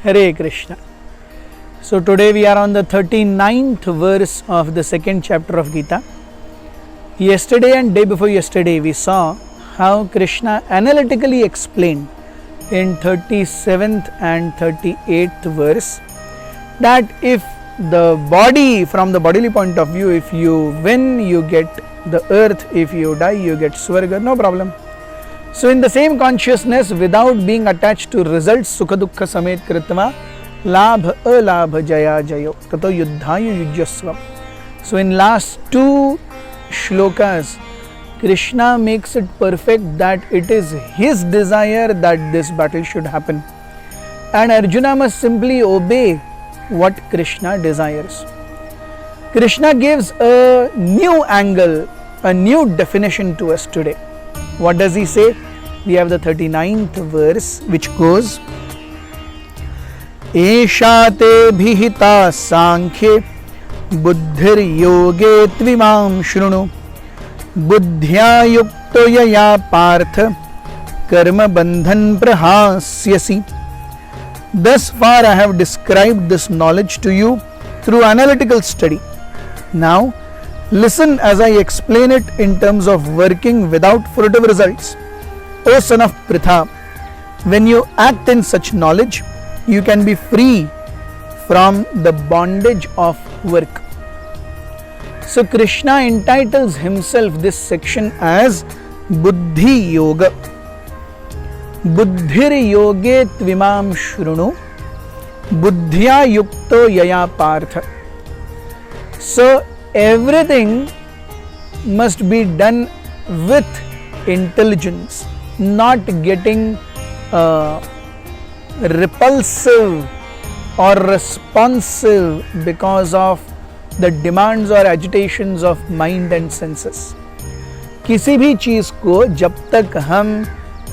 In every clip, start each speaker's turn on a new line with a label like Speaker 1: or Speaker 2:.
Speaker 1: Hare Krishna. So today we are on the 39th verse of the second chapter of Gita. Yesterday and day before yesterday we saw how Krishna analytically explained in 37th and 38th verse that if the body, from the bodily point of view, if you win you get the earth, if you die you get Swarga, no problem. So in the same consciousness, without being attached to results, Sukha Dukkha Samet Kritva Labh Alabh Jaya Jayo Tato Yuddhayu Yujyasvam. So in last two shlokas, Krishna makes it perfect that it is his desire that this battle should happen, and Arjuna must simply obey what Krishna desires. Krishna gives a new angle, a new definition to us today. What does he say? We have the 39th verse which goes, Esha te bhihita sankhye buddhir yoge tvimam shrunu buddhya yukto yaya partha karma bandhan prahasyasi. Thus far I have described this knowledge to you through analytical study. Now listen as I explain it in terms of working without fruitive results. O son of Pritha, when you act in such knowledge, you can be free from the bondage of work. So Krishna entitles himself this section as Buddhi Yoga. Buddhir yoge tvimam shrunu buddhya yukto yaya partha. So everything must be done with intelligence, not getting repulsive or responsive because of the demands or agitations of mind and senses. किसी भी चीज़ को जब तक हम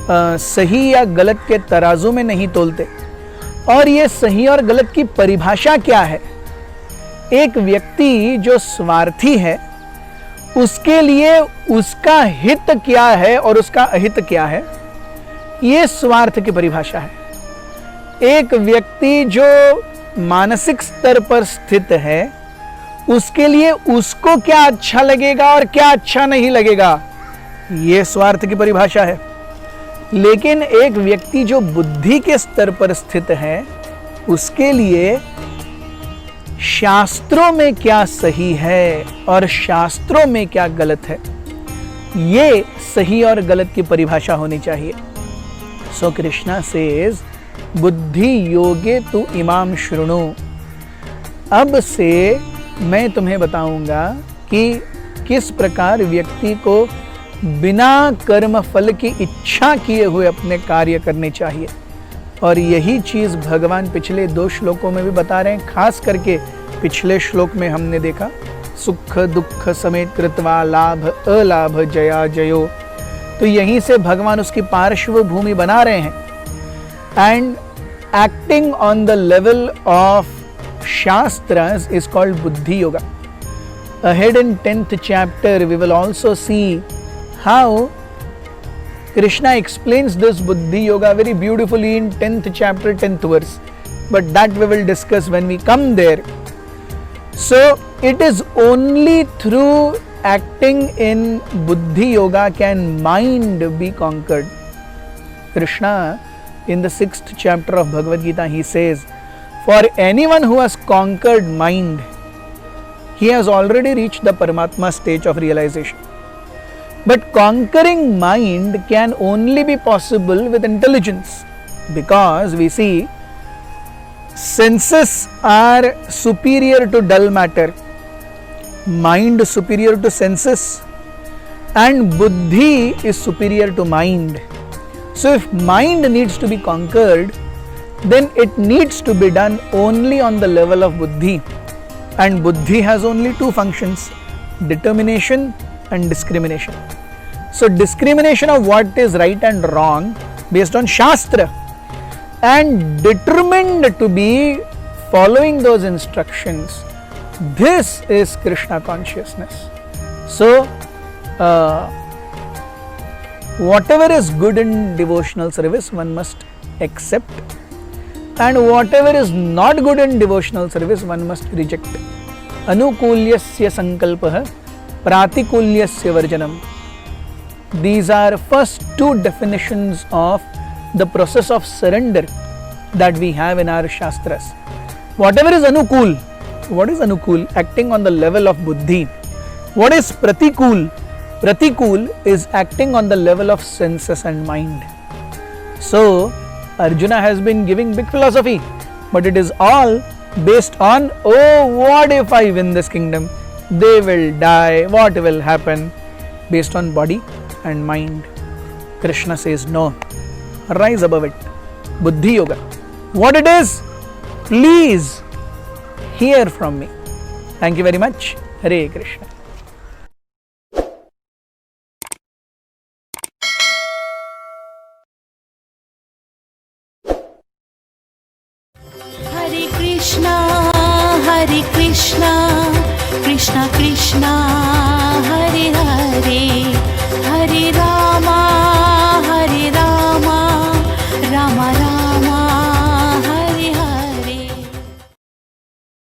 Speaker 1: सही या गलत के तराजू में नहीं तोलते, और ये सही और गलत की परिभाषा क्या है? एक व्यक्ति जो स्वार्थी है उसके लिए उसका हित क्या है और उसका अहित क्या है, ये स्वार्थ की परिभाषा है. एक व्यक्ति जो मानसिक स्तर पर स्थित है उसके लिए उसको क्या अच्छा लगेगा और क्या अच्छा नहीं लगेगा, ये स्वार्थ की परिभाषा है. लेकिन एक व्यक्ति जो बुद्धि के स्तर पर स्थित है उसके लिए शास्त्रों में क्या सही है और शास्त्रों में क्या गलत है, ये सही और गलत की परिभाषा होनी चाहिए. सो कृष्णा सेज बुद्धि योगे तु इमाम श्रृणु. अब से मैं तुम्हें बताऊंगा कि किस प्रकार व्यक्ति को बिना कर्म फल की इच्छा किए हुए अपने कार्य करने चाहिए. और यही चीज भगवान पिछले दो श्लोकों में भी बता रहे हैं. खास करके पिछले श्लोक में हमने देखा सुख दुख समेत कृत्वा लाभ अलाभ जया जयो, तो यहीं से भगवान उसकी पार्श्व भूमि बना रहे हैं. And acting on the level of shastras is called बुद्धि yoga. Ahead in 10th chapter we will also see how Krishna explains this Buddhi Yoga very beautifully in 10th chapter, 10th verse. But that we will discuss when we come there. So it is only through acting in Buddhi Yoga can mind be conquered. Krishna in the 6th chapter of Bhagavad Gita he says, for anyone who has conquered mind, he has already reached the Paramatma stage of realization. But conquering mind can only be possible with intelligence, because we see senses are superior to dull matter, mind superior to senses, and buddhi is superior to mind. So if mind needs to be conquered, then it needs to be done only on the level of buddhi. And buddhi has only two functions, determination and discrimination. So discrimination of what is right and wrong based on Shastra, and determined to be following those instructions. This is Krishna consciousness. So whatever is good in devotional service one must accept, and whatever is not good in devotional service one must reject. Anukulyasya sankalpah, pratikulyasya varjanam. These are first two definitions of the process of surrender that we have in our Shastras. Whatever is Anukul, what is Anukul? Acting on the level of Buddhi. What is Pratikul? Pratikul is acting on the level of senses and mind. So, Arjuna has been giving big philosophy, but it is all based on, oh, what if I win this kingdom? They will die, what will happen? Based on body and mind. Krishna says, no, rise above it. Buddhi Yoga. What it is, please hear from me. Thank you very much. Hare Krishna.
Speaker 2: Hare Krishna, Krishna Krishna, Hare Hare.